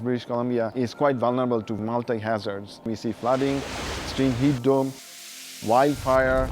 British Columbia is quite vulnerable to multi-hazards. We see flooding, extreme heat dome, wildfire,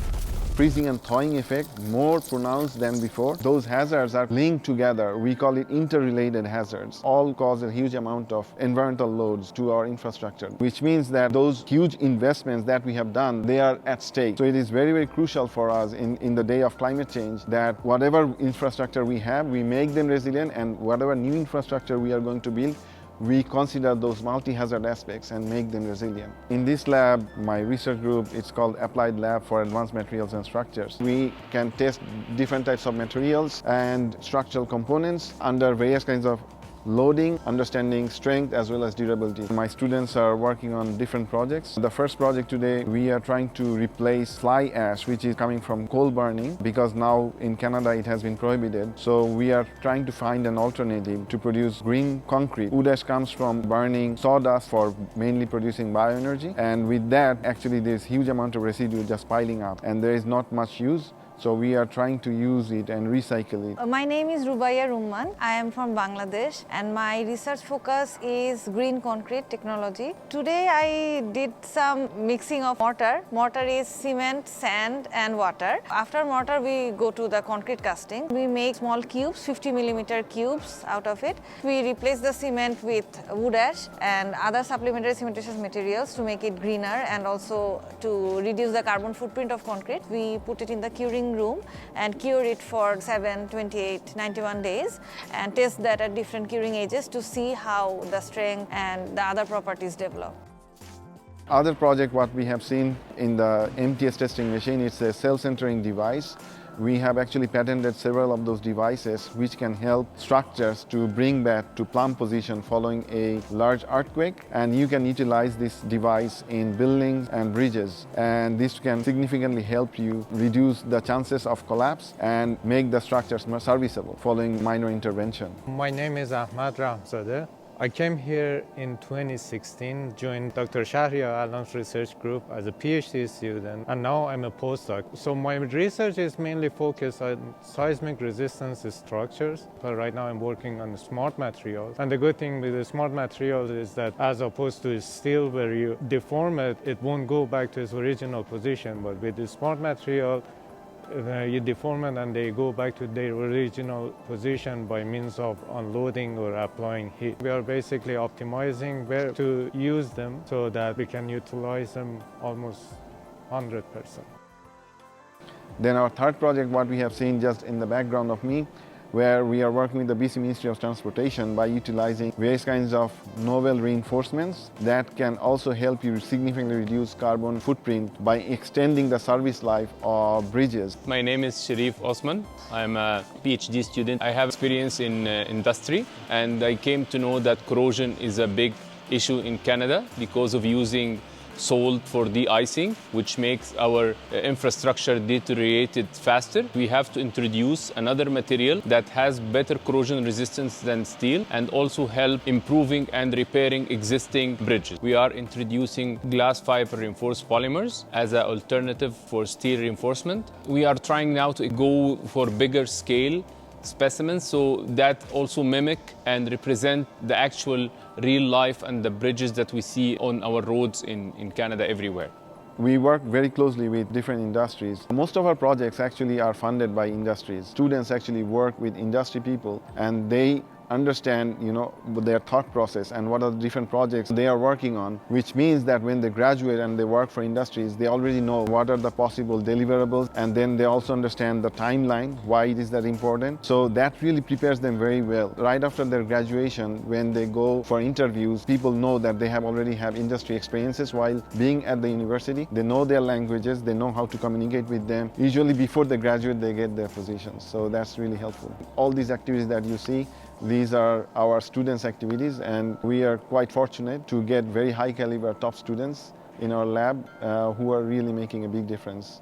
freezing and thawing effect more pronounced than before. Those hazards are linked together. We call it interrelated hazards. All cause a huge amount of environmental loads to our infrastructure, which means that those huge investments that we have done, they are at stake. So it is very, very crucial for us in the day of climate change that whatever infrastructure we have, we make them resilient, and whatever new infrastructure we are going to build, we consider those multi-hazard aspects and make them resilient. In this lab, my research group, it's called Applied Lab for Advanced Materials and Structures. We can test different types of materials and structural components under various kinds of loading, understanding strength as well as durability. My students are working on different projects. The first project today, we are trying to replace fly ash, which is coming from coal burning, because now in Canada it has been prohibited. So we are trying to find an alternative to produce green concrete. Wood ash comes from burning sawdust for mainly producing bioenergy, and with that actually there's huge amount of residue just piling up and there is not much use. So we are trying to use it and recycle it. My name is Rubaiya Rumman. I am from Bangladesh and my research focus is green concrete technology. Today I did some mixing of mortar. Mortar is cement, sand and water. After mortar we go to the concrete casting. We make small cubes, 50mm cubes out of it. We replace the cement with wood ash and other supplementary cementitious materials to make it greener and also to reduce the carbon footprint of concrete. We put it in the curing room and cure it for 7, 28, 91 days and test that at different curing ages to see how the strength and the other properties develop. Other project what we have seen in the MTS testing machine, it's a self-centering device. We have actually patented several of those devices which can help structures to bring back to plumb position following a large earthquake, and you can utilize this device in buildings and bridges, and this can significantly help you reduce the chances of collapse and make the structures more serviceable following minor intervention. My name is Ahmad Rahmzadeh. I came here in 2016, joined Dr. Shahriar Alam's research group as a PhD student, and now I'm a postdoc. So my research is mainly focused on seismic resistance structures. But right now I'm working on smart materials. And the good thing with the smart materials is that as opposed to steel where you deform it, it won't go back to its original position. But with the smart material, you deform it and they go back to their original position by means of unloading or applying heat. We are basically optimizing where to use them so that we can utilize them almost 100%. Then our third project, what we have seen just in the background of me, where we are working with the BC Ministry of Transportation by utilizing various kinds of novel reinforcements that can also help you significantly reduce carbon footprint by extending the service life of bridges. My name is Sharif Osman. I'm a PhD student. I have experience in industry, and I came to know that corrosion is a big issue in Canada because of using salt for de-icing, which makes our infrastructure deteriorated faster. We have to introduce another material that has better corrosion resistance than steel and also help improving and repairing existing bridges. We are introducing glass fiber reinforced polymers as an alternative for steel reinforcement. We are trying now to go for bigger scale specimens so that also mimic and represent the actual real life and the bridges that we see on our roads in Canada everywhere. We work very closely with different industries. Most of our projects actually are funded by industries. Students actually work with industry people and they understand, their thought process and what are the different projects they are working on, which means that when they graduate and they work for industries, they already know what are the possible deliverables, and then they also understand the timeline, why it is that important. So that really prepares them very well. Right after their graduation, when they go for interviews, people know that they already have industry experiences while being at the university. They know their languages, they know how to communicate with them. Usually before they graduate, they get their positions. So that's really helpful. All these activities that you see, these are our students' activities, and we are quite fortunate to get very high caliber top students in our lab who are really making a big difference.